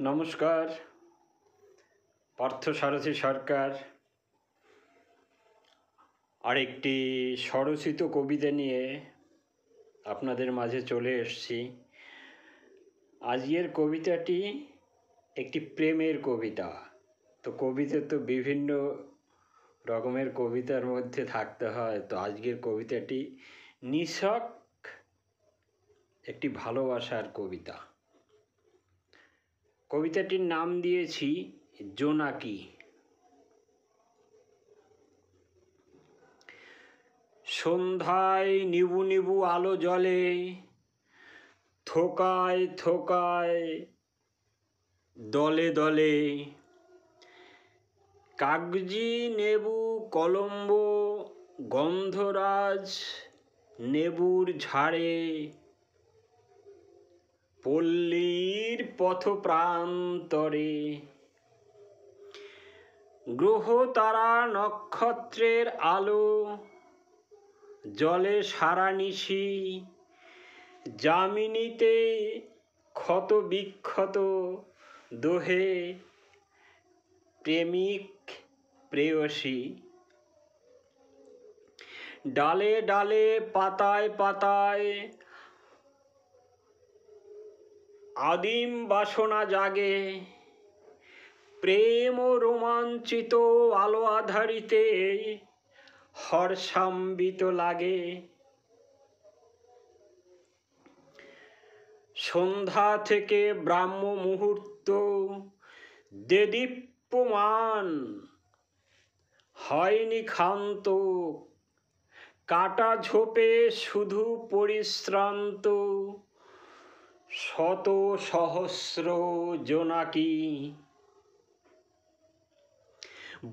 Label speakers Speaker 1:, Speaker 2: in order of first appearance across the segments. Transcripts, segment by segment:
Speaker 1: নমস্কার, পার্থসারথী সরকার আরেকটি স্বরচিত কবিতা নিয়ে আপনাদের মাঝে চলে এসেছি। আজকের কবিতাটি একটি প্রেমের কবিতা। তো কবিতা তো বিভিন্ন রকমের কবিতার মধ্যে থাকতে হয়, তো আজকের কবিতাটি নিছক একটি ভালোবাসার কবিতা। কবিতাটির নাম দিয়েছি জোনাকি। সন্ধ্যায় নিবু নিবু আলো জ্বলে, থোকায় থোকায় দলে দলে, কাগজি নেবু কলম্বো গন্ধরাজ নেবুর ঝাড়ে, পল্লীর পথ প্রান্তরে, গ্রহ তারা নক্ষত্রের আলো জলে সারা নিশি, যামিনীতে ক্ষত বিক্ষত দোহে প্রেমিক প্রেয়সী। ডালে ডালে পাতায় পাতায় আদিম বাসনা জাগে, প্রেম ও রোমাঞ্চিত আলো আধারিতে হর্ষাম্বিত লাগে। সন্ধ্যা থেকে ব্রাহ্ম মুহূর্ত দেদীপ্যমান, হয়নি ক্ষান্ত, কাটা ঝোপে শুধু পরিশ্রান্ত শত সহস্র জোনাকি।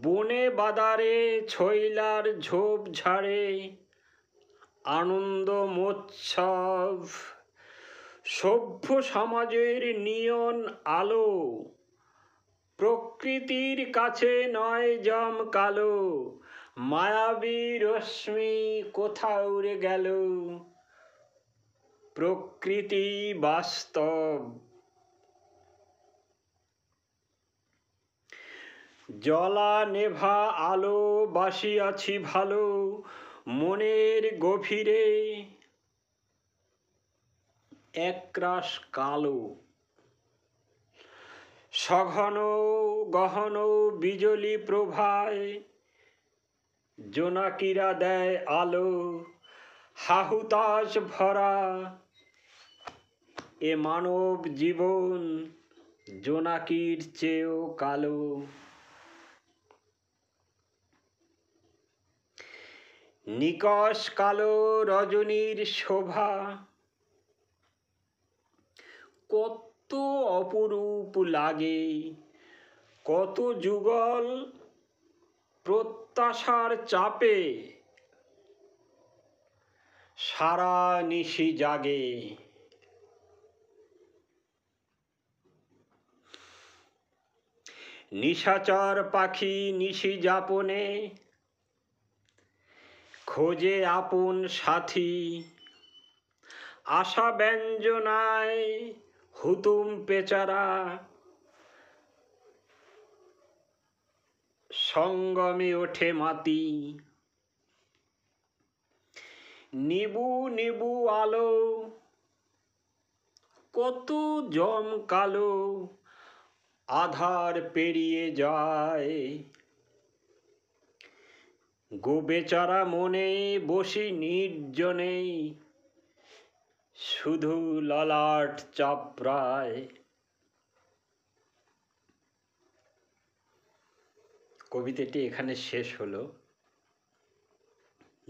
Speaker 1: বনে বাদারে ছইলার ঝোপ ঝাড়ে আনন্দ মোৎসব, সভ্য সমাজের নিয়ন আলো প্রকৃতির কাছে নয় জম কালো, মায়াবী রশ্মি কোথাও উড়ে গেল, প্রকৃতি বাস্তব। জলা নেভা আলো বাসিয়াছি ভালো মনের গভীরে, একরাশ কালো সঘন গহন বিজলি প্রভায়, জোনাকিরা দেয় আলো হাহুতাশ ভরা, এ মানব জীবন জোনাকির চেয়েও কালো। নিকষ কালো রজনীর শোভা কত অপরূপ লাগে, কত যুগল প্রত্যাশার চাপে সারা নিশি জাগে। নিশাচর পাখি নিশি যাপনে খোঁজে আপন সাথী, আশা ব্যঞ্জনায় হুতুম পেচারা সঙ্গমে ওঠে মাতি। নিবু নিবু আলো কত জম কালো আধার পেরিয়ে যায়, গো বেচারা মনে বসি নির্জনে শুধু ললাট চাপড়ায়। কবিতাটি এখানে শেষ হলো।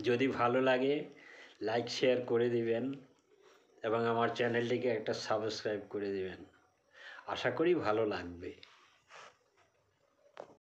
Speaker 1: যদি ভালো লাগে লাইক শেয়ার করে দিবেন এবং আমার চ্যানেলটিকে একটা সাবস্ক্রাইব করে দিবেন। আশা করি ভালো লাগবে।